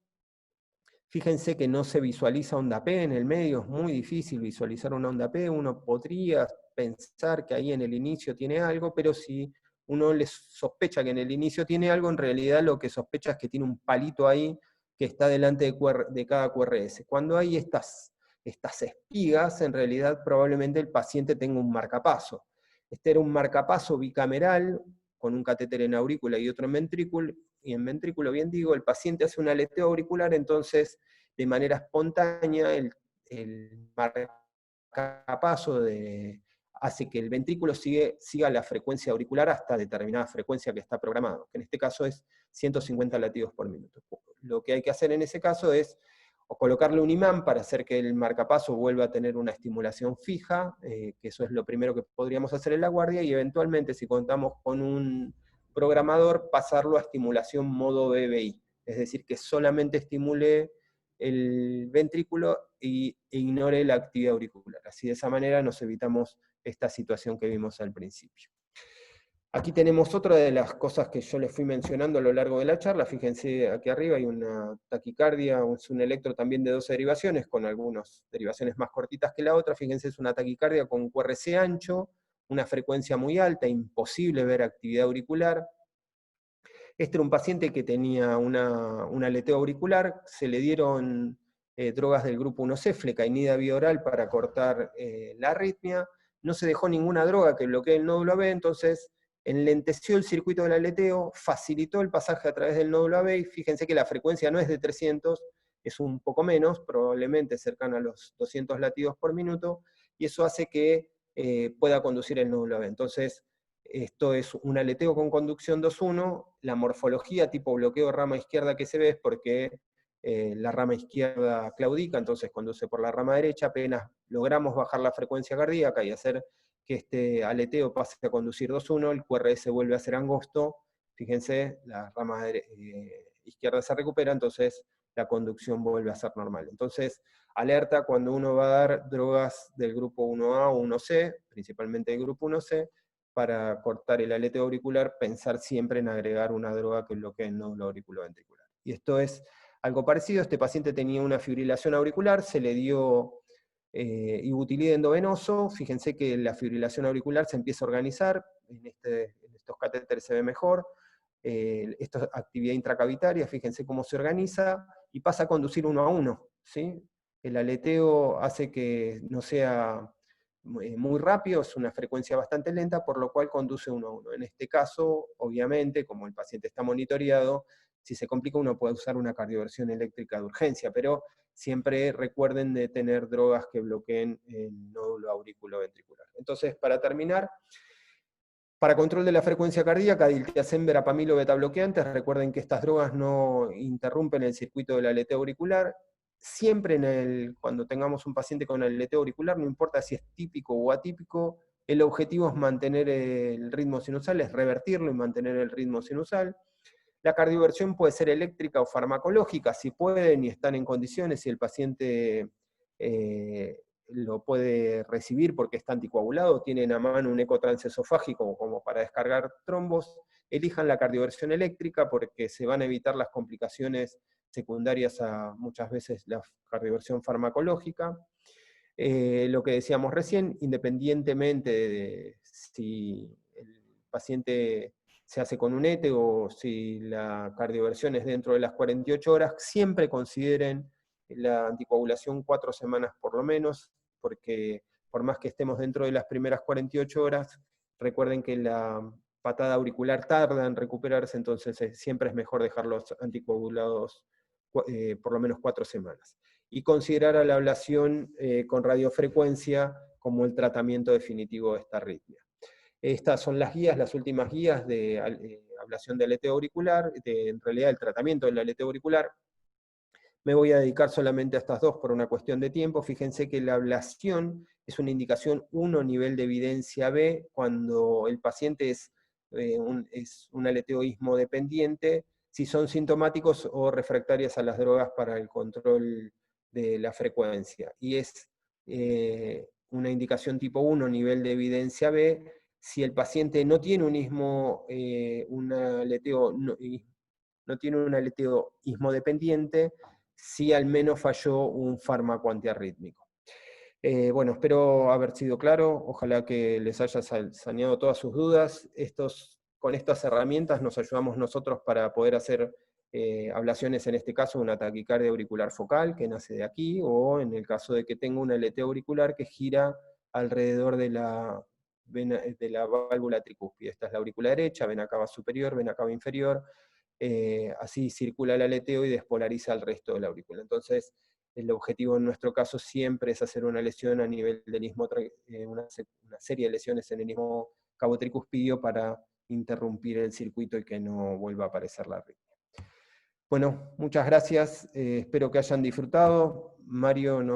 Fíjense que no se visualiza onda P en el medio, es muy difícil visualizar una onda P, uno podría pensar que ahí en el inicio tiene algo, pero si uno les sospecha que en el inicio tiene algo, en realidad lo que sospecha es que tiene un palito ahí que está delante de cada QRS. Cuando hay estas espigas, en realidad probablemente el paciente tenga un marcapaso. Este era un marcapaso bicameral, con un catéter en aurícula y otro en ventrículo, bien digo, el paciente hace un aleteo auricular, entonces de manera espontánea el marcapaso hace que el ventrículo siga la frecuencia auricular hasta determinada frecuencia que está programado, que en este caso es 150 latidos por minuto. Lo que hay que hacer en ese caso es o colocarle un imán para hacer que el marcapaso vuelva a tener una estimulación fija, que eso es lo primero que podríamos hacer en la guardia, y eventualmente, si contamos con un programador, pasarlo a estimulación modo BBI, es decir, que solamente estimule el ventrículo e ignore la actividad auricular. Así de esa manera nos evitamos esta situación que vimos al principio. Aquí tenemos otra de las cosas que yo les fui mencionando a lo largo de la charla. Fíjense, aquí arriba hay una taquicardia, es un electro también de 12 derivaciones, con algunas derivaciones más cortitas que la otra. Fíjense, es una taquicardia con QRS ancho, una frecuencia muy alta, imposible ver actividad auricular. Este era un paciente que tenía un aleteo auricular, se le dieron drogas del grupo 1C, flecainida bioral para cortar la arritmia, no se dejó ninguna droga que bloquee el nódulo AB, entonces enlenteció el circuito del aleteo, facilitó el pasaje a través del nódulo AB, y fíjense que la frecuencia no es de 300, es un poco menos, probablemente cercano a los 200 latidos por minuto, y eso hace que pueda conducir el nódulo AB. Entonces, esto es un aleteo con conducción 2-1, la morfología tipo bloqueo rama izquierda que se ve es porque la rama izquierda claudica, entonces conduce por la rama derecha, apenas logramos bajar la frecuencia cardíaca y hacer que este aleteo pase a conducir 2-1, el QRS vuelve a ser angosto, fíjense, la rama izquierda se recupera, entonces la conducción vuelve a ser normal. Entonces, alerta cuando uno va a dar drogas del grupo 1A o 1C, principalmente del grupo 1C, para cortar el aleteo auricular, pensar siempre en agregar una droga que bloquee el nódulo auriculoventricular. Y esto es algo parecido, este paciente tenía una fibrilación auricular, se le dio ibutilide endovenoso, fíjense que la fibrilación auricular se empieza a organizar, en estos catéteres se ve mejor, esto es actividad intracavitaria, fíjense cómo se organiza, y pasa a conducir 1 a 1, ¿sí? El aleteo hace que no sea muy rápido, es una frecuencia bastante lenta, por lo cual conduce 1 a 1. En este caso, obviamente, como el paciente está monitoreado, si se complica uno puede usar una cardioversión eléctrica de urgencia, pero siempre recuerden de tener drogas que bloqueen el nódulo auriculoventricular. Entonces, para terminar, para control de la frecuencia cardíaca, diltiazem, verapamil o betabloqueantes, recuerden que estas drogas no interrumpen el circuito del aleteo auricular. Siempre cuando tengamos un paciente con aleteo auricular, no importa si es típico o atípico, el objetivo es mantener el ritmo sinusal, es revertirlo y mantener el ritmo sinusal. La cardioversión puede ser eléctrica o farmacológica, si pueden y están en condiciones, si el paciente lo puede recibir porque está anticoagulado, tienen a mano un eco transesofágico como para descargar trombos, elijan la cardioversión eléctrica porque se van a evitar las complicaciones secundarias a muchas veces la cardioversión farmacológica. Lo que decíamos recién, independientemente de si el paciente se hace con un ETE o si la cardioversión es dentro de las 48 horas, siempre consideren la anticoagulación 4 semanas por lo menos, porque por más que estemos dentro de las primeras 48 horas, recuerden que la patada auricular tarda en recuperarse, entonces siempre es mejor dejar los anticoagulados por lo menos 4 semanas. Y considerar a la ablación con radiofrecuencia como el tratamiento definitivo de esta arritmia. Estas son las guías, las últimas guías de ablación del aleteo auricular, en realidad el tratamiento del aleteo auricular. Me voy a dedicar solamente a estas dos por una cuestión de tiempo. Fíjense que la ablación es una indicación 1 nivel de evidencia B cuando el paciente es un aleteo ismodependiente, si son sintomáticos o refractarias a las drogas para el control de la frecuencia. Y es una indicación tipo 1 nivel de evidencia B si el paciente no tiene un aleteo ismodependiente, si al menos falló un fármaco antiarrítmico. Bueno, espero haber sido claro, ojalá que les haya saneado todas sus dudas. Con estas herramientas nos ayudamos nosotros para poder hacer ablaciones, en este caso una taquicardia auricular focal, que nace de aquí, o en el caso de que tenga un aleteo auricular que gira alrededor de la válvula tricúspide. Esta es la aurícula derecha, vena cava superior, vena cava inferior, así circula el aleteo y despolariza el resto de la aurícula. Entonces, el objetivo en nuestro caso siempre es hacer una lesión a nivel del istmo, una serie de lesiones en el istmo cabo tricuspidio para interrumpir el circuito y que no vuelva a aparecer la arritmia. Bueno, muchas gracias, espero que hayan disfrutado. Mario nos